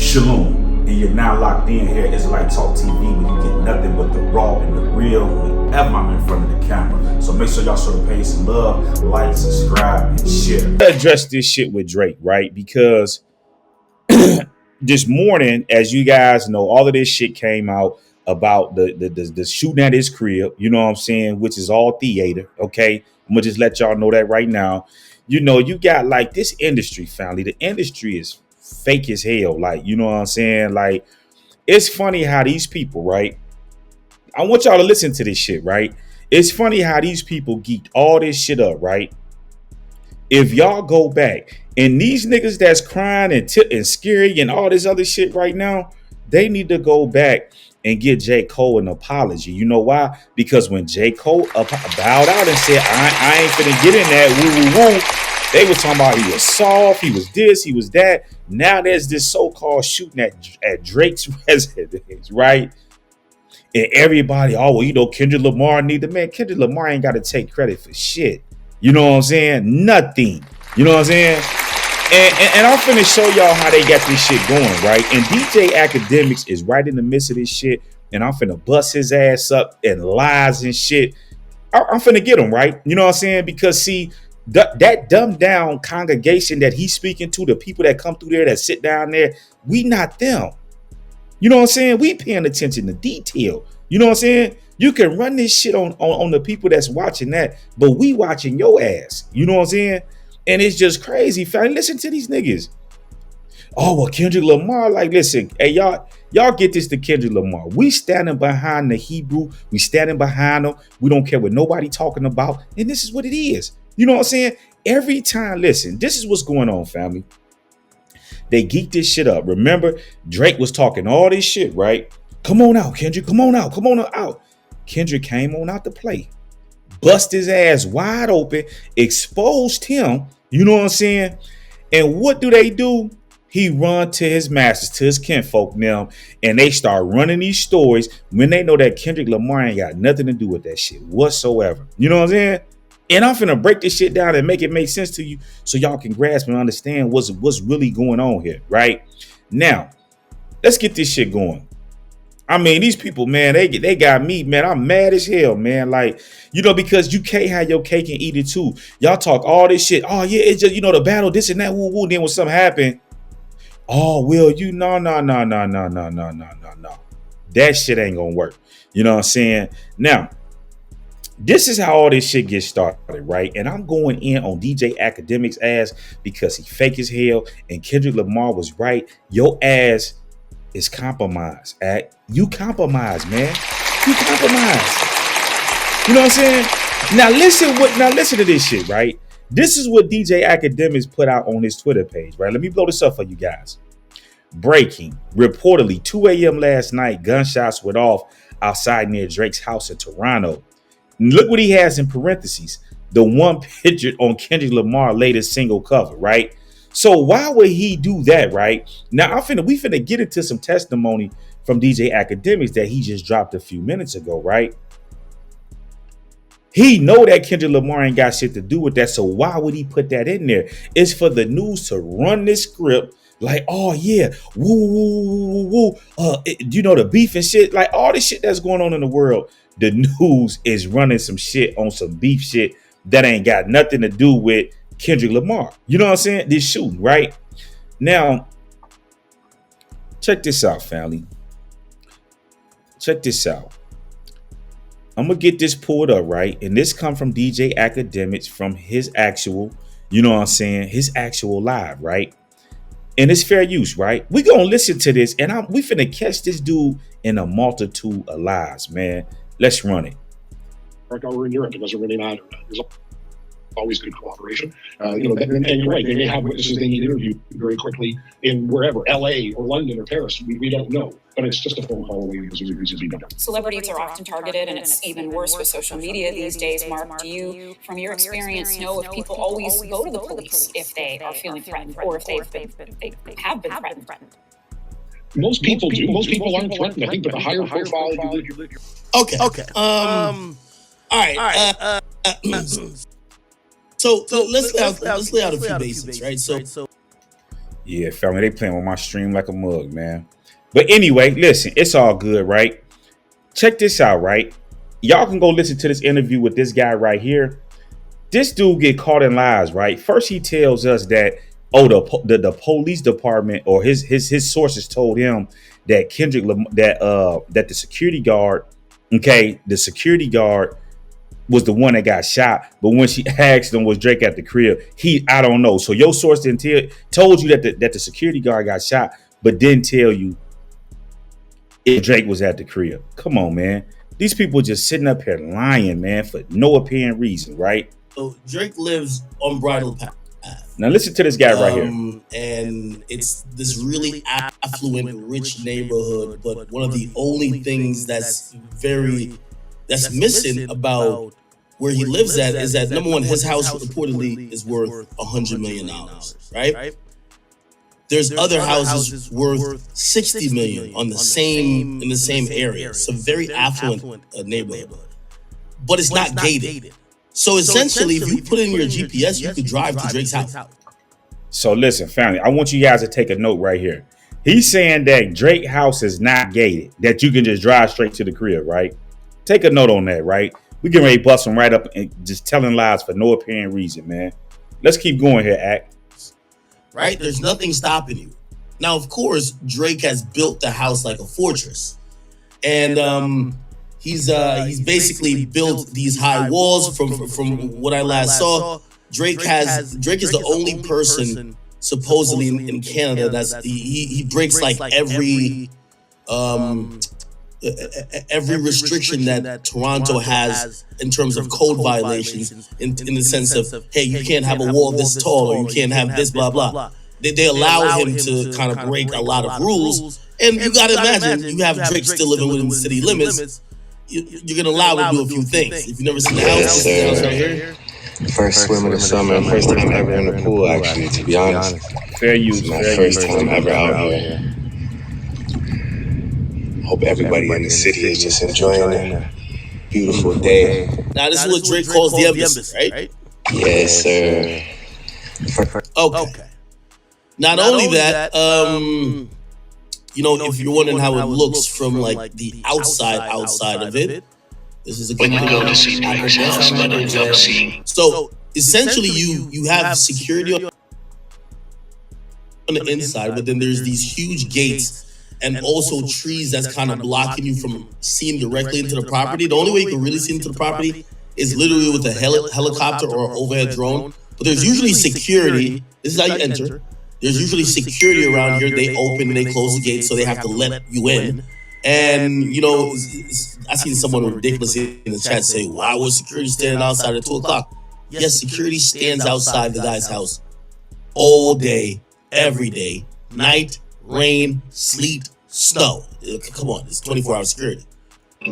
Shalom, and you're now locked in here at Israelite Talk TV, where you get nothing but the raw and the real whenever I'm in front of the camera. So make sure y'all show the page some love, like, subscribe, and share. Address this shit with Drake, right? Because this morning, as you guys know, all of this shit came out about the shooting at his crib, you know what I'm saying, which is all theater, okay? I'm gonna just let y'all know that right now. You know, you got like this industry, family. The industry is fake as hell. Like, you know what I'm saying? Like, it's funny how these people, right? I want y'all to listen to this shit, right? It's funny how these people geeked all this shit up, right? If y'all go back and these niggas that's crying and scary and all this other shit right now, they need to go back and get J. Cole an apology. You know why? Because when J. Cole bowed out and said, I ain't finna get in that woo, they were talking about he was soft, he was this, he was that. Now there's this so-called shooting at Drake's residence, right? And everybody, oh, well, you know, Kendrick Lamar need the man. Kendrick Lamar ain't got to take credit for shit. You know what I'm saying? Nothing. You know what I'm saying? And I'm finna show y'all how they got this shit going, right? And DJ Akademiks is right in the midst of this shit, and I'm finna bust his ass up and lies and shit. I'm finna get him, right? You know what I'm saying? Because see, that dumbed down congregation that he's speaking to, the people that come through there, that sit down there, we not them. You know what I'm saying? We paying attention to detail. You know what I'm saying? You can run this shit on the people that's watching that, but we watching your ass. You know what I'm saying? And it's just crazy, fam. Listen to these niggas. Oh, well, Kendrick Lamar, like, listen, hey, y'all get this to Kendrick Lamar. We standing behind the Hebrew. We standing behind them. We don't care what nobody talking about. And this is what it is. You know what I'm saying? Every time, listen, this is what's going on, family. They geeked this shit up. Remember, Drake was talking all this shit, right? Come on out, Kendrick. Come on out. Come on out. Kendrick came on out to play. Bust his ass wide open. Exposed him. You know what I'm saying? And what do? He run to his masters, to his kinfolk now, and they start running these stories when they know that Kendrick Lamar ain't got nothing to do with that shit whatsoever. You know what I'm saying? And I'm finna break this shit down and make it make sense to you so y'all can grasp and understand what's really going on here, right? Now, let's get this shit going. I mean, these people, man, they got me, man. I'm mad as hell, man. Like, you know, because you can't have your cake and eat it too. Y'all talk all this shit. Oh, yeah, it's just, you know, the battle, this and that, woo. Then when something happened, oh, well, you, no. That shit ain't gonna work. You know what I'm saying? Now, this is how all this shit gets started, right? And I'm going in on DJ Akademiks' ass because he fake as hell and Kendrick Lamar was right. Your ass is compromised. You compromise, man. You compromise. You know what I'm saying? Now listen to this shit, right? This is what DJ Akademiks put out on his Twitter page, right? Let me blow this up for you guys. Breaking. Reportedly, 2 a.m. last night, gunshots went off outside near Drake's house in Toronto. Look what he has in parentheses. The one pictured on Kendrick Lamar latest single cover, right? So why would he do that, right? Now we finna get into some testimony from DJ Akademiks that he just dropped a few minutes ago, right? He know that Kendrick Lamar ain't got shit to do with that, so why would he put that in there? It's for the news to run this script like, oh yeah, woo. You know, the beef and shit, like all this shit that's going on in the world. The news is running some shit on some beef shit that ain't got nothing to do with Kendrick Lamar. You know what I'm saying? This shooting, right? Now, check this out, family. Check this out. I'm going to get this pulled up, right? And this come from DJ Akademiks from his actual, you know what I'm saying? His actual live, right? And it's fair use, right? We going to listen to this and we finna catch this dude in a multitude of lies, man. Let's run it. Over in Europe, it doesn't really matter. There's always good cooperation. You know, and you're right. They may have witnesses they need interviewed very quickly in wherever, LA or London or Paris. We don't know, but it's just a phone call away because we to be done. Celebrities are often targeted, and it's even worse with social media these days. Mark, do you, from your experience, know if people always go to the police if they are feeling threatened or if they have been threatened? Most people do. Most people aren't threatened. I think, but the higher profile you live. Okay. All right. So let's lay out a few basics, right? So Yeah, family, they playing with my stream like a mug, man. But anyway, listen, it's all good, right? Check this out, right? Y'all can go listen to this interview with this guy right here. This dude get caught in lies, right? First, he tells us that the police department or his sources told him that that the security guard, okay, the security guard was the one that got shot. But when she asked him was Drake at the crib, I don't know. So your source told you that the security guard got shot, but didn't tell you if Drake was at the crib. Come on, man. These people just sitting up here lying, man, for no apparent reason, right? So Drake lives on Bridle Path. Now listen to this guy right here. And it's this really affluent, rich neighborhood, but one of the only things that's missing about where he lives at is that, number one, his house reportedly is worth $100 million, right? There's other houses worth $60 million in the same area. It's a very affluent neighborhood, but it's not gated. So essentially, if you put in your GPS, you could drive to Drake's house. So listen, family, I want you guys to take a note right here. He's saying that Drake house is not gated, that you can just drive straight to the crib, right? Take a note on that, right? We can ready to bust him right up and just telling lies for no apparent reason, man. Let's keep going here, Act. Right? There's nothing stopping you. Now, of course, Drake has built the house like a fortress. And he's basically built these high walls from what I last saw. Drake is the only person supposedly in Canada he breaks like every restriction that Toronto has in terms of code violations, in the sense of, hey, you can't have a wall this tall, or you can't have this, blah, blah. They allow him to kind of break a lot of rules. And you got to imagine, you have Drake still living within the city limits. You're going to allow him to do a few things. If you've never seen the house, this is the house right here. First swim of the summer, first time ever in the pool, actually, to be honest. Fair use. My first time ever out here. Hope everybody in the city is just enjoying a beautiful day. Now, this is what Drake calls the embassy, right? Yes, sir. Okay. Not only that, if you're wondering how it looks from like the outside of it, this is a good go to see Drake's house, but end up seeing. So essentially, you have security on the inside, but then there's these huge gates and also trees that's kind of blocking you from seeing directly into the property. The only way you can really see into the property is literally with a helicopter or overhead drone. But there's usually security. This is how you enter. There's usually security around here. They open and they close the gate, so they have to let you in. And, I seen someone ridiculously in the chat say, why was security standing outside at 2 o'clock? Yes, security stands outside the guy's house all day, every day, night, rain, sleet, snow. Come on, it's 24-hour security.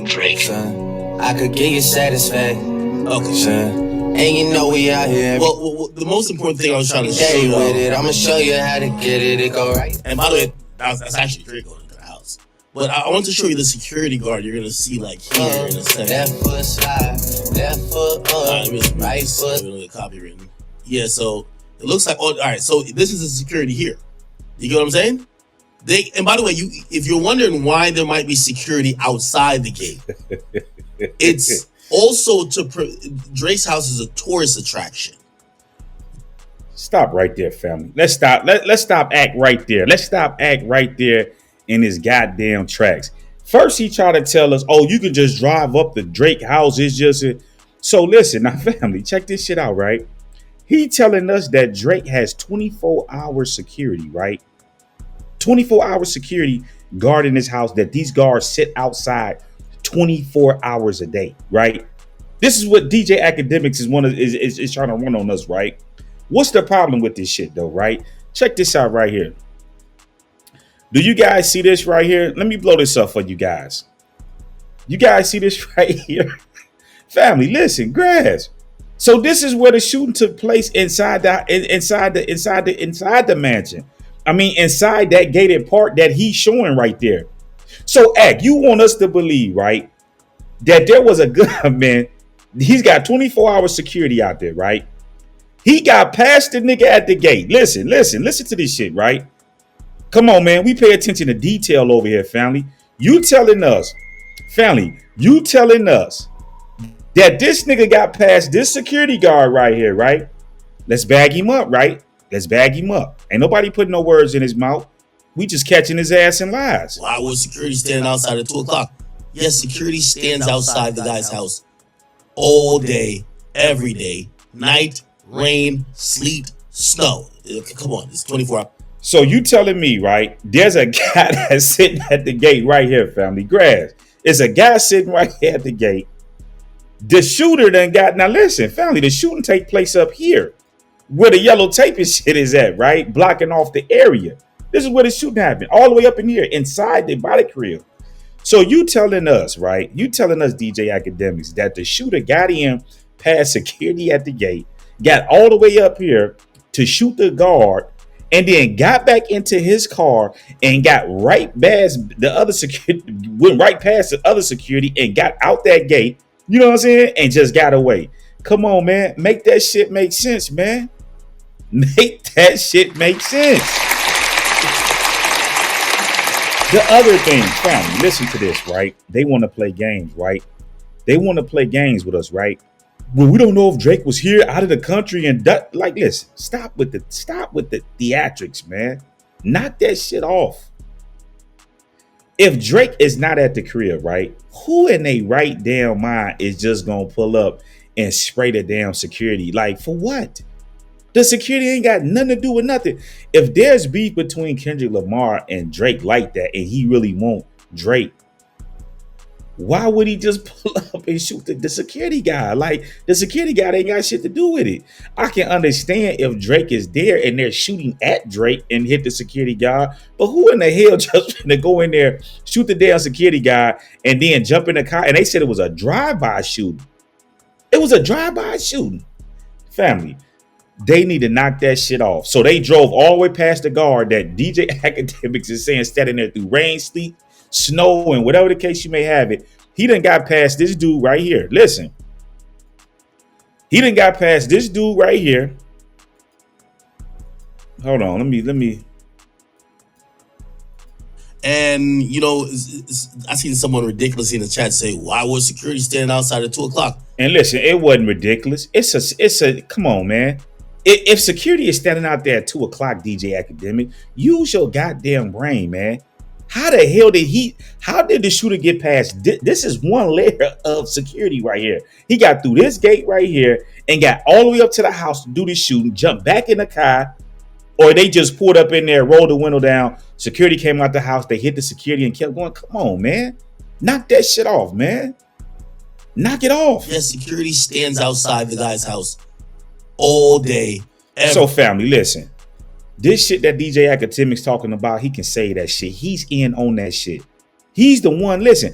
Drake. Son, I could get you satisfied. Okay. Son. And you know we out here. Well, the most important thing I was trying to show you, with it. I'ma show you how to get it. It go right. And by the way, that's actually Drake going into the house. But I want to show you the security guard you're gonna see like here in a second. Left foot slide, left foot up, right foot. Get copywritten. Yeah, so it looks like all right. So this is the security here. You get what I'm saying? And by the way, if you're wondering why there might be security outside the gate, it's also Drake's house is a tourist attraction. Stop right there, family. Let's stop. Let's stop act right there. Let's stop act right there in his goddamn tracks. First, he tried to tell us, oh, you can just drive up the Drake house. It's just so listen, now, family, check this shit out, right? He telling us that Drake has 24-hour security, right? 24-hour security guarding his house, that these guards sit outside 24 hours a day, right? This is what DJ Akademiks is trying to run on us, right? What's the problem with this shit though, right? Check this out right here. Do you guys see this right here? Let me blow this up for you guys. You guys see this right here? Family, listen, grass. So this is where the shooting took place inside the mansion. I mean, inside that gated part that he's showing right there. So, Ak, you want us to believe, right, that there was a gunman. He's got 24-hour security out there, right? He got past the nigga at the gate. Listen to this shit, right? Come on, man. We pay attention to detail over here, family. You telling us that this nigga got past this security guard right here, right? Let's bag him up, right? Let's bag him up. Ain't nobody putting no words in his mouth. We just catching his ass in lies. Why was security standing outside at 2 o'clock? Yes, security stands outside the guy's house all day, every day, night, rain, sleet, snow. Come on, it's 24 hours. So you telling me, right? There's a guy that's sitting at the gate right here, family. Grass. It's a guy sitting right here at the gate. The shooter done got, now listen, family, the shooting take place up here where the yellow tape and shit is at, right? Blocking off the area. This is where the shooting happened, all the way up in here, inside the body crib. So you telling us, right? You telling us, DJ Akademiks, that the shooter got in past security at the gate, got all the way up here to shoot the guard, and then got back into his car and got right past the other security, went right past the other security and got out that gate, you know what I'm saying? And just got away. Come on, man. Make that shit make sense, man. Make that shit make sense. The other thing, family, listen to this, right? They want to play games, right? They want to play games with us, right? Well, we don't know if Drake was here out of the country and like, listen, stop with the theatrics, man. Knock that shit off. If Drake is not at the crib, right? Who in a right damn mind is just gonna pull up and spray the damn security? Like, for what? The security ain't got nothing to do with nothing. If there's beef between Kendrick Lamar and Drake like that, and he really want Drake, why would he just pull up and shoot the security guy? Like, the security guy ain't got shit to do with it. I can understand if Drake is there and they're shooting at Drake and hit the security guy, but who in the hell just gonna go in there, shoot the damn security guy, and then jump in the car? And they said it was a drive-by shooting. It was a drive-by shooting. Family, they need to knock that shit off. So they drove all the way past the guard that DJ Akademiks is saying standing there through rain, sleet, snow, and whatever the case you may have it. He done got past this dude right here. Listen. He done got past this dude right here. Hold on. Let me. And, you know, I seen someone ridiculous in the chat say, why was security standing outside at 2 o'clock? And listen, it wasn't ridiculous. It's a come on, man. If security is standing out there at 2 o'clock, DJ Akademiks, use your goddamn brain, man. How the hell how did the shooter get past? This is one layer of security right here. He got through this gate right here and got all the way up to the house to do the shooting, jumped back in the car, or they just pulled up in there, rolled the window down. Security came out the house, they hit the security and kept going. Come on, man. Knock that shit off, man. Knock it off. Yes, security stands outside the guy's house all day. So family, listen. This shit that DJ Akademiks talking about, he can say that shit. He's in on that shit. He's the one. Listen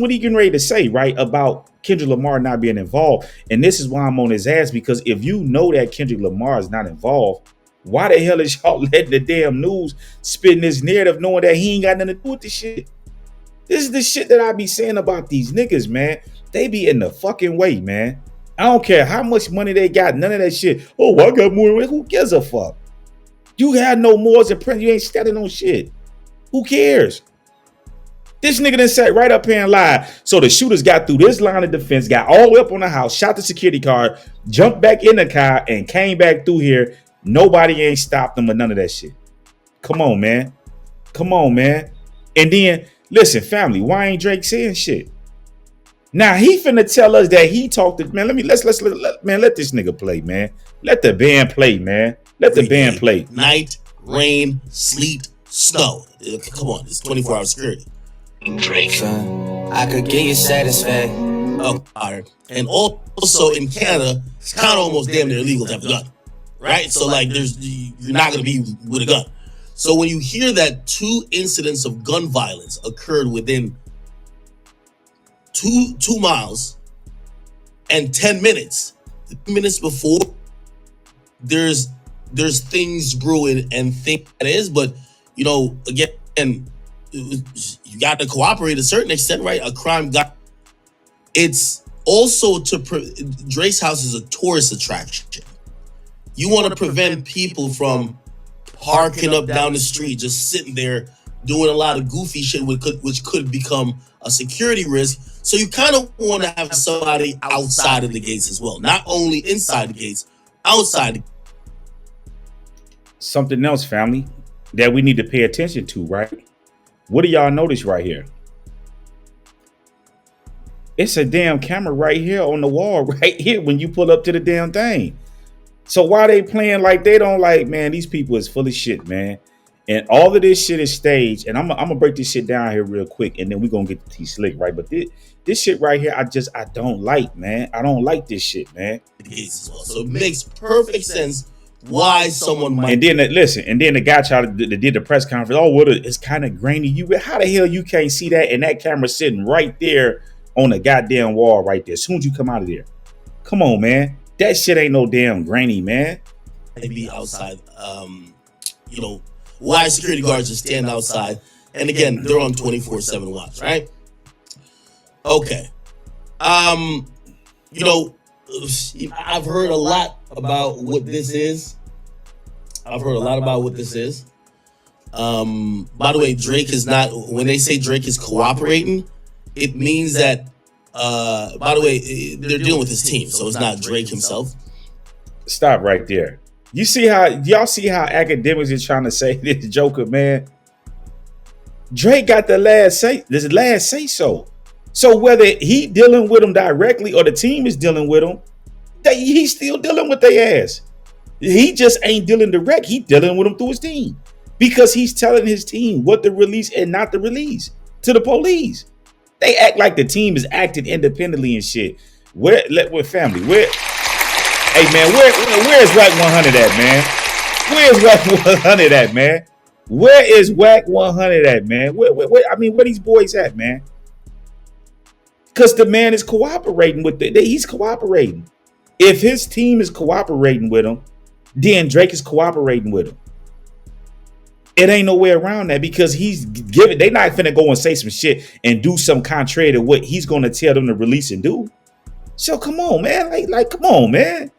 what he getting ready to say, right, about Kendrick Lamar not being involved. And this is why I'm on his ass, because if you know that Kendrick Lamar is not involved, why the hell is y'all letting the damn news spin this narrative knowing that he ain't got nothing to do with this shit? This is the shit that I be saying about these niggas, man. They be in the fucking way, man. I don't care how much money they got, none of that shit. Oh, I got more. Who gives a fuck? You had no mores in print. You ain't standing on shit. Who cares? This nigga done sat right up here and lied. So the shooters got through this line of defense, got all the way up on the house, shot the security guard, jumped back in the car, and came back through here. Nobody ain't stopped them or none of that shit. Come on, man. Come on, man. And then, listen, family, why ain't Drake saying shit? Now he finna tell us that he talked to, man. Let this nigga play, man. Let the band play, man. Let the band play. Night, rain, sleet, snow. Come on, it's 24-hour security. Drake. I could get you satisfaction. Oh, and also in Canada, it's kind of almost damn near illegal to have a gun, right? So like, you're not gonna be with a gun. So when you hear that 2 incidents of gun violence occurred within two miles and 10 minutes, 10 minutes before, there's things brewing and think that is, but you know, again, you got to cooperate to a certain extent, right? A crime got. It's also Drake's house is a tourist attraction. you want to prevent people from parking up down the street, just sitting there doing a lot of goofy shit, which could become a security risk. So you kind of want to have somebody outside of the gates as well, not only inside the gates, outside. Something else, family, that we need to pay attention to, right? What do y'all notice right here? It's a damn camera right here on the wall, right here when you pull up to the damn thing. So why they playing like they don't like, man, these people is full of shit, man. And all of this shit is staged. And I'm gonna break this shit down here real quick, and then we're gonna get to T-Slick, right? But this shit right here, I don't like, man. I don't like this shit, man. So it makes perfect sense why someone might. And then the guy tried to did the press conference. Oh, what? It's kind of grainy. How the hell you can't see that? And that camera sitting right there on the goddamn wall right there. As soon as you come out of there, come on, man. That shit ain't no damn grainy, man. Be outside, why security guards just stand outside. And again, they're on 24/7 watch, right? Okay. I've heard a lot about what this is. By the way, Drake is not, when they say Drake is cooperating, it means that, by the way, they're dealing with his team, so it's not Drake himself. Stop right there. Y'all see how Akademiks is trying to say this Joker, man? Drake got the last say so. So whether he dealing with him directly or the team is dealing with him, he's still dealing with their ass. He just ain't dealing direct. He dealing with them through his team because he's telling his team what to release and not to release to the police. They act like the team is acting independently and shit. Where family? Hey man, where's WAC 100 at, man? Where's WAC 100 at, man? Where is WAC 100 at, man? Where these boys at, man? Because the man is cooperating with he's cooperating. If his team is cooperating with him, then Drake is cooperating with him. It ain't no way around that because they're not finna go and say some shit and do some contrary to what he's gonna tell them to release and do. So come on, man. Come on, man.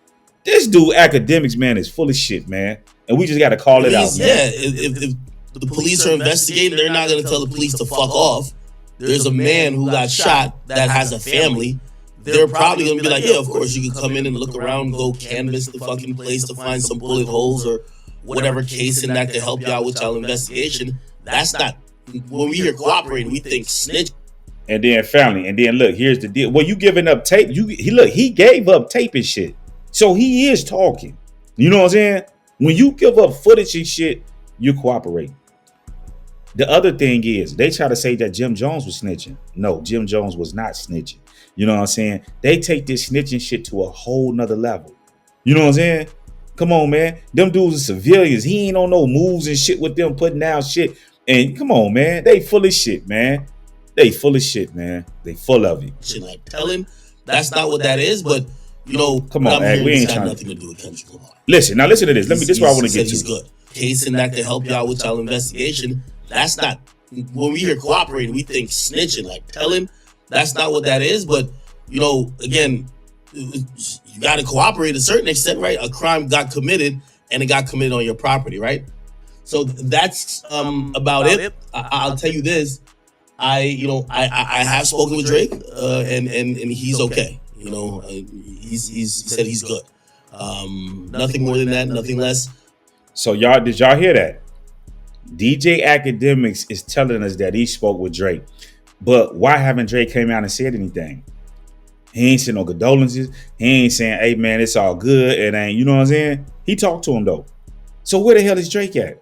This dude Akademiks, man, is full of shit, man. And we just gotta call it out, man. Yeah, if the police are investigating, they're not gonna tell the police to fuck off. There's a man who got shot that has a family. They're probably gonna be like, yeah, of course you can come in and look around, go canvass the fucking place to find some bullet holes or whatever case in that to help you out with y'all investigation. That's not, when we hear cooperating, we think snitch. And then family, and then look, here's the deal. Well, you giving up tape. He gave up tape and shit. So he is talking. You know what I'm saying? When you give up footage and shit, you're cooperating. The other thing is, they try to say that Jim Jones was snitching. No, Jim Jones was not snitching. You know what I'm saying? They take this snitching shit to a whole nother level. You know what I'm saying? Come on, man. Them dudes are civilians. He ain't on no moves and shit with them putting down shit. And come on, man. They full of shit, man. They full of shit, man. They full of it. Shit, like, tell him that's not what that is, but come on, man. We ain't trying nothing to do with Kendrick Lamar. Listen to this. This is what I want to get to. He's good. Case in that to help y'all with y'all investigation. That's not, when we hear cooperating, we think snitching. Like, tell him that's not what that is, but again, you got to cooperate to a certain extent, right? A crime got committed, and it got committed on your property, right? So that's about it. I'll tell you this. I have spoken with Drake, and he's okay. He said he's good. Nothing more than that, nothing less. So did y'all hear that? DJ Akademiks is telling us that he spoke with Drake, but why haven't Drake came out and said anything? He ain't saying no condolences. He ain't saying, "Hey man, it's all good." It ain't, you know what I'm saying? He talked to him though. So where the hell is Drake at?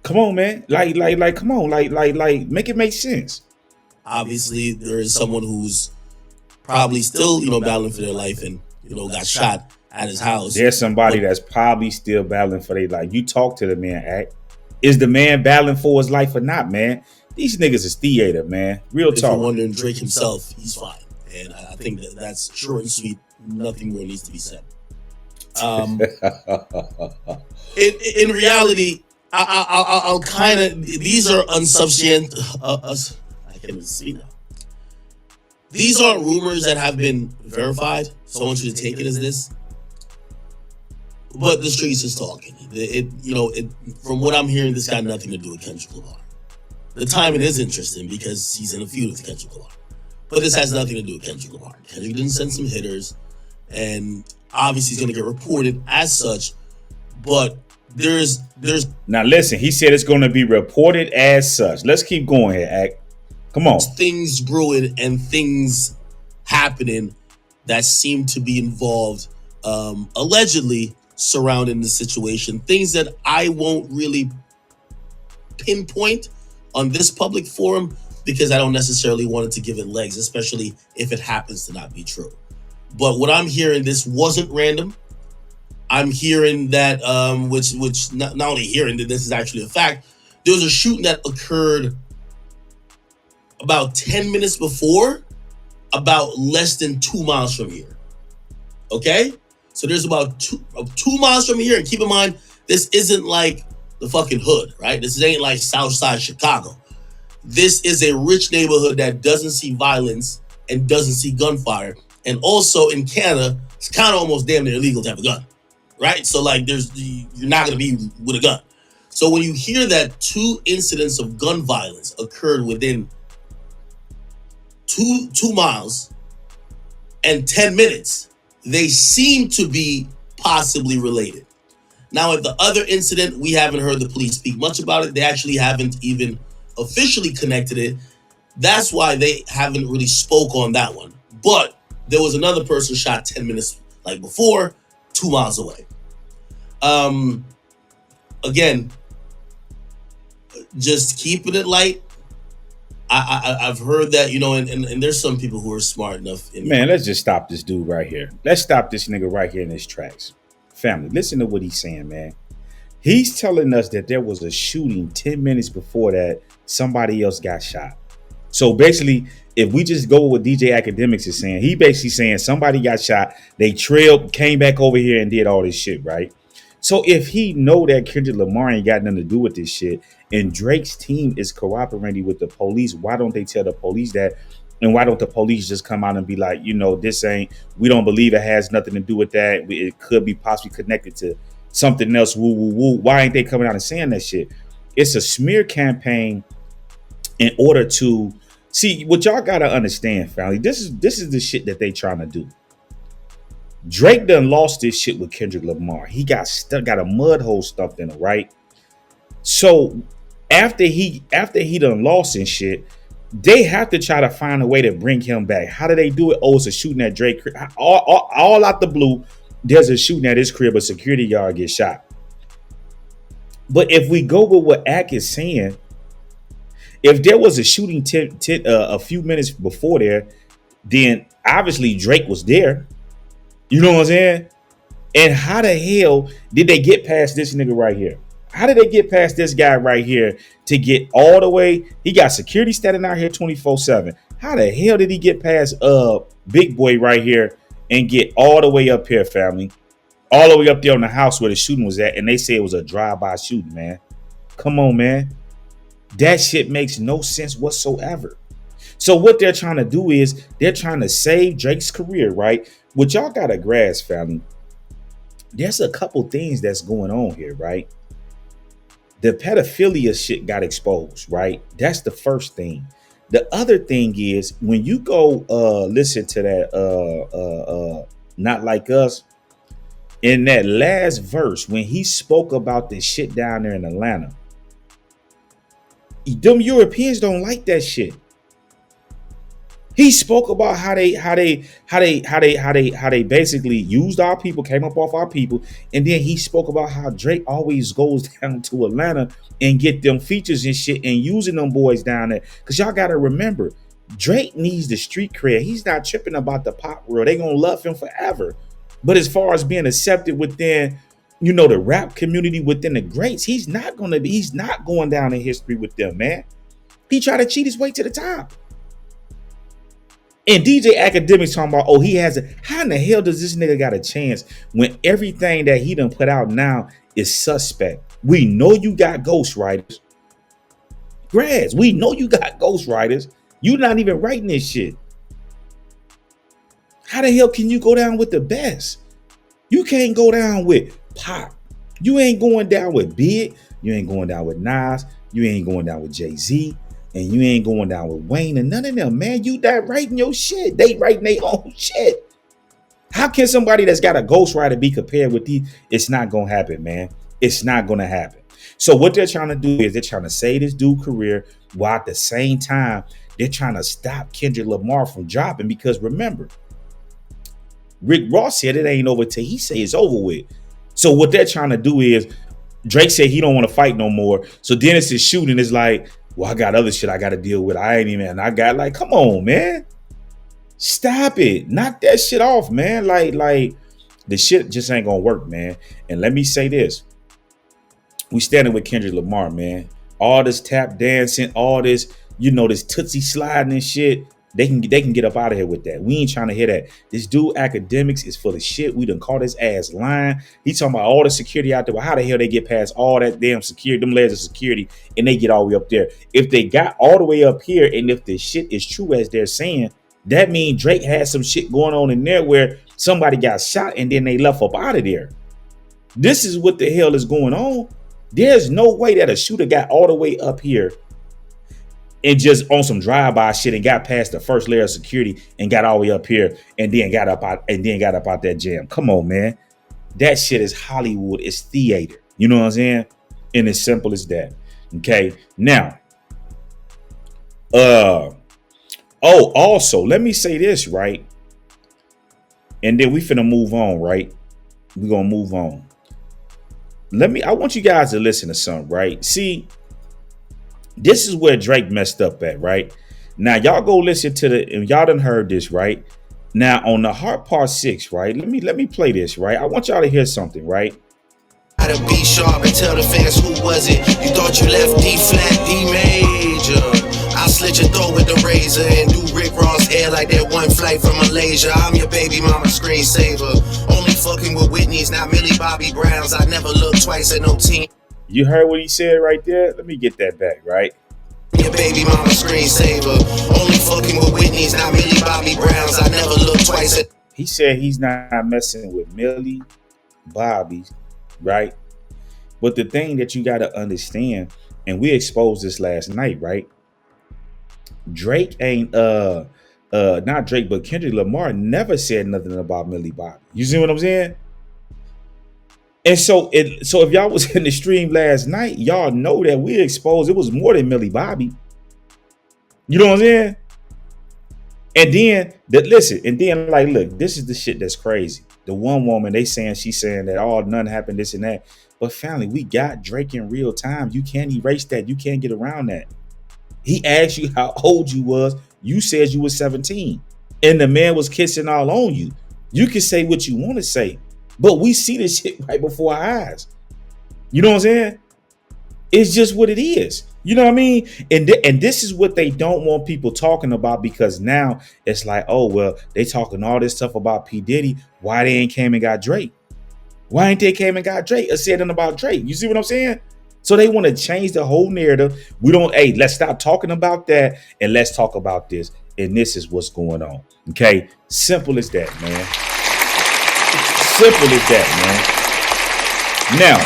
Come on, man. Come on. Make it make sense. Obviously, there is someone who's probably still, battling for their life and, got shot at his house. There's somebody that's probably still battling for their life. You talk to the man, Act. Is the man battling for his life or not, man? These niggas is theater, man. Real talk. If you're wondering, Drake himself, he's fine. And I think that's short and sweet. Nothing more needs to be said. In reality, I'll kind of, these are unsubstantiated. I can't even see now. These aren't rumors that have been verified, so I want you to take it as this. But the streets is talking. From what I'm hearing, this got nothing to do with Kendrick Lamar. The timing is interesting because he's in a feud with Kendrick Lamar. But this has nothing to do with Kendrick Lamar. Kendrick didn't send some hitters, and obviously he's going to get reported as such. But there's now listen. He said it's going to be reported as such. Let's keep going here, Ak. Come on. Things brewing and things happening that seem to be involved, allegedly surrounding the situation. Things that I won't really pinpoint on this public forum because I don't necessarily want it to give it legs, especially if it happens to not be true. But what I'm hearing, this wasn't random. I'm hearing that, which not only hearing that this is actually a fact, there was a shooting that occurred about 10 minutes before, about less than 2 miles from here. Okay? So there's about 2 miles from here. And keep in mind, this isn't like the fucking hood, right? This ain't like Southside Chicago. This is a rich neighborhood that doesn't see violence and doesn't see gunfire. And also in Canada, it's kind of almost damn near illegal to have a gun, right? So like you're not going to be with a gun. So when you hear that 2 incidents of gun violence occurred within 2 miles and 10 minutes, they seem to be possibly related. Now, at the other incident, we haven't heard the police speak much about it. They actually haven't even officially connected it. That's why they haven't really spoke on that one. But there was another person shot 10 minutes like before, 2 miles away. Again, just keeping it light. I've heard that, and there's some people who are smart enough. Man, let's just stop this dude right here. Let's stop this nigga right here in his tracks. Family, listen to what he's saying, man. He's telling us that there was a shooting 10 minutes before that somebody else got shot. So basically, if we just go with DJ Akademiks is saying, he basically saying somebody got shot, they trailed, came back over here and did all this shit, right? So if he know that Kendrick Lamar ain't got nothing to do with this shit, and Drake's team is cooperating with the police, why don't they tell the police that? And why don't the police just come out and be like, this ain't, we don't believe it has nothing to do with that. It could be possibly connected to something else. Woo, woo, woo. Why ain't they coming out and saying that shit? It's a smear campaign in order to see what y'all got to understand, family. This is the shit that they trying to do. Drake done lost this shit with Kendrick Lamar. He got a mud hole stuffed in it, right? So after he done lost and shit, they have to try to find a way to bring him back. How do they do it? Oh, it's a shooting at Drake. All out the blue, there's a shooting at his crib, a security guard gets shot. But if we go with what Ak is saying, if there was a shooting a few minutes before there, then obviously Drake was there. You know what I'm saying? And how the hell did they get past this nigga right here? How did they get past this guy right here to get all the way? He got security standing out here 24/7. How the hell did he get past Big Boy right here and get all the way up here, family? All the way up there on the house where the shooting was at, and they say it was a drive-by shooting, man. Come on, man. That shit makes no sense whatsoever. So what they're trying to do is they're trying to save Drake's career, right? What y'all gotta grasp, family. There's a couple things that's going on here, right? The pedophilia shit got exposed, right? That's the first thing. The other thing is when you go listen to that Not Like Us, in that last verse, when he spoke about this shit down there in Atlanta, them Europeans don't like that shit. He spoke about how they basically used our people, came up off our people, and then he spoke about how Drake always goes down to Atlanta and get them features and shit and using them boys down there. Cause y'all gotta remember, Drake needs the street cred. He's not tripping about the pop world. They gonna love him forever. But as far as being accepted within, the rap community, within the greats, he's not going down in history with them, man. He tried to cheat his way to the top. And DJ Akademiks talking about, how in the hell does this nigga got a chance when everything that he done put out now is suspect? We know you got ghostwriters. Grads, we know you got ghostwriters. You not even writing this shit. How the hell can you go down with the best? You can't go down with Pop. You ain't going down with Big. You ain't going down with Nas. You ain't going down with Jay-Z. And you ain't going down with Wayne and none of them, man. You that writing your shit. They writing their own shit. How can somebody that's got a ghostwriter be compared with these? It's not going to happen, man. It's not going to happen. So what they're trying to do is they're trying to save this dude's career while at the same time, they're trying to stop Kendrick Lamar from dropping. Because remember, Rick Ross said it ain't over till he say it's over with. So what they're trying to do is Drake said he don't want to fight no more. So Dennis is shooting is like, well, I got other shit I got to deal with. I ain't even, and I got like, come on, man. Stop it. Knock that shit off, man. Like the shit just ain't gonna work, man. And let me say this. We standing with Kendrick Lamar, man. All this tap dancing, all this, this Tootsie sliding and shit. They can get up out of here with that. We ain't trying to hear that. This dude Akademiks is full of shit. We done caught his ass lying. He talking about all the security out there. Well, how the hell they get past all that damn security, them layers of security, and they get all the way up there? If they got all the way up here, and if the shit is true as they're saying, that means Drake had some shit going on in there where somebody got shot and then they left up out of there. This is what the hell is going on. There's no way that a shooter got all the way up here and just on some drive-by shit and got past the first layer of security and got all the way up here and then got up out that jam. Come on, man. That shit is Hollywood. It's theater. You know what I'm saying? And it's simple as that. Okay. Now, also, let me say this, right? And then we finna move on, right? We're gonna move on. I want you guys to listen to something, right? See, this is where Drake messed up at, right? Now, y'all go listen to and y'all done heard this, right? Now, on the Heart Part 6, right? Let me play this, right? I want y'all to hear something, right? Gotta be sharp and tell the fans who was it. You thought you left D flat, D major. I'll slit your throat with the razor and do Rick Ross hair like that one flight from Malaysia. I'm your baby mama screensaver. Only fucking with Whitney's, not Millie Bobby Browns. I never look twice at no team. You heard what he said right there? Let me get that back, right? Your baby mama screensaver. Only fucking with Whitney's, not Millie Bobby Browns. I never look twice at. He said he's not messing with Millie Bobby, right? But the thing that you got to understand, and we exposed this last night, right? Drake ain't not Drake, but Kendrick Lamar never said nothing about Millie Bobby. You see what I'm saying? And so if y'all was in the stream last night, y'all know that we exposed it was more than Millie Bobby. You know what I'm saying? And then like, look, this is the shit that's crazy. The one woman, she's saying that none happened, this and that. But family, we got Drake in real time. You can't erase that. You can't get around that. He asked you how old you was. You said you was 17. And the man was kissing all on you. You can say what you want to say. But we see this shit right before our eyes. You know what I'm saying? It's just what it is. You know what I mean? And this is what they don't want people talking about, because now it's like, oh, well, they talking all this stuff about P. Diddy. Why they ain't came and got Drake? Why ain't they came and got Drake or said nothing about Drake? You see what I'm saying? So they want to change the whole narrative. Let's stop talking about that and let's talk about this. And this is what's going on. Okay? Simple as that, man. Simple as that, man. Now,